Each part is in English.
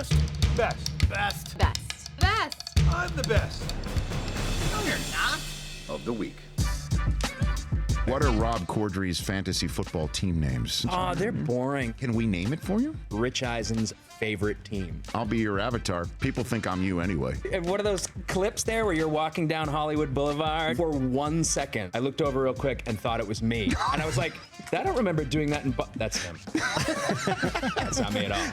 best? Best. Best. Best. Best. I'm the best. No, you're not. Of the week. What are Rob Corddry's fantasy football team names? Oh, they're boring. Can we name it for you? Rich Eisen's favorite team. I'll be your avatar. People think I'm you anyway. And what are those clips there where you're walking down Hollywood Boulevard? For 1 second, I looked over real quick and thought it was me. And I was like, I don't remember doing that that's him. That's not me at all.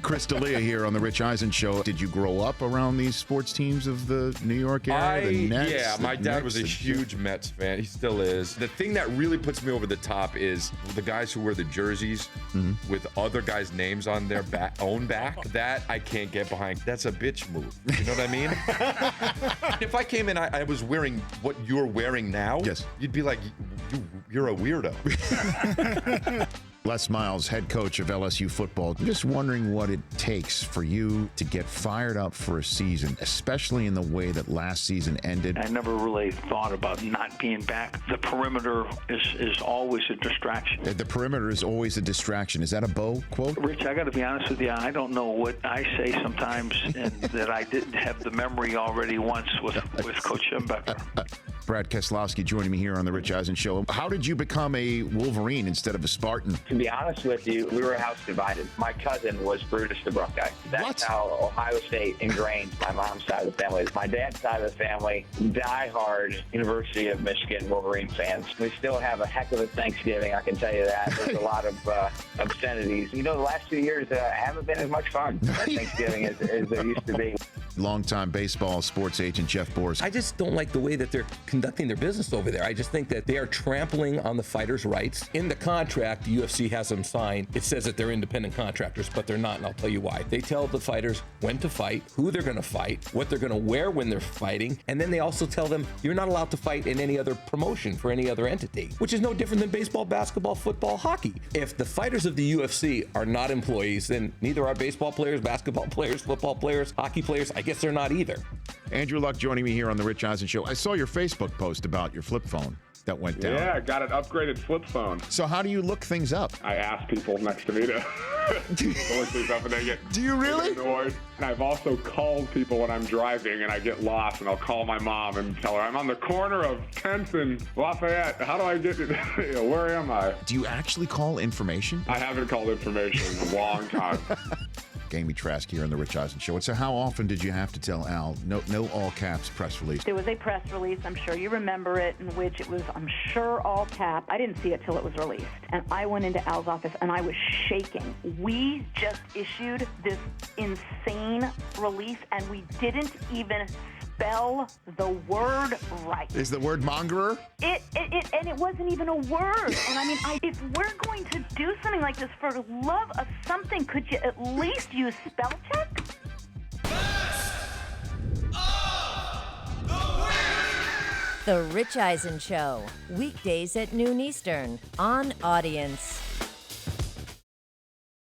Chris D'Elia here on the Rich Eisen Show. Did you grow up around these sports teams of the New York area? The Nets, yeah, my dad Knicks, was a huge Mets fan. He still is. The thing that really puts me over the top is the guys who wear the jerseys with other guys' names on their own back. That I can't get behind. That's a bitch move. You know what I mean? If I came in, I was wearing what you're wearing now, yes, you'd be like, you're a weirdo. Les Miles, head coach of LSU football. I'm just wondering what it takes for you to get fired up for a season, especially in the way that last season ended. I never really thought about not being back. The perimeter is always a distraction. The perimeter is always a distraction. Is that a Bo quote? Rich, I got to be honest with you. I don't know what I say sometimes, and that I didn't have the memory already once with Coach Schembecker. Brad Keselowski joining me here on the Rich Eisen Show. How did you become a Wolverine instead of a Spartan? To be honest with you, we were house divided. My cousin was Brutus the Buckeye. That's how Ohio State ingrained my mom's side of the family. My dad's side of the family, diehard University of Michigan Wolverine fans. We still have a heck of a Thanksgiving, I can tell you that. There's a lot of obscenities. You know, the last 2 years haven't been as much fun at Thanksgiving as there used to be. Longtime baseball sports agent Jeff Boris. I just don't like the way that they're conducting their business over there. I just think that they are trampling on the fighters' rights. In the contract, the UFC has them sign. It says that they're independent contractors, but they're not, and I'll tell you why. They tell the fighters when to fight, who they're going to fight, what they're going to wear when they're fighting, and then they also tell them you're not allowed to fight in any other promotion for any other entity, which is no different than baseball, basketball, football, hockey. If the fighters of the UFC are not employees, then neither are baseball players, basketball players, football players, hockey players. I guess they're not either. Andrew Luck joining me here on the Rich Eisen Show. I saw your Facebook post about your flip phone that went down. Yeah, I got an upgraded flip phone. So how do you look things up? I ask people next to me to look things up, and they get Do you really? annoyed. And I've also called people when I'm driving and I get lost, and I'll call my mom and tell her I'm on the corner of 10th and Lafayette. How do I get to where am I? Do you actually call information? I haven't called information in a long time. Amy Trask here on the Rich Eisen Show. So how often did you have to tell Al, no all caps press release? There was a press release, I'm sure you remember it, in which it was, I'm sure, all cap. I didn't see it till it was released. And I went into Al's office and I was shaking. We just issued this insane release and we didn't even spell the word right. Is the word mongerer? And it wasn't even a word. And I mean, if we're going to do something like this for love of something, could you at least use spell check? The Rich Eisen Show, weekdays at noon Eastern on Audience.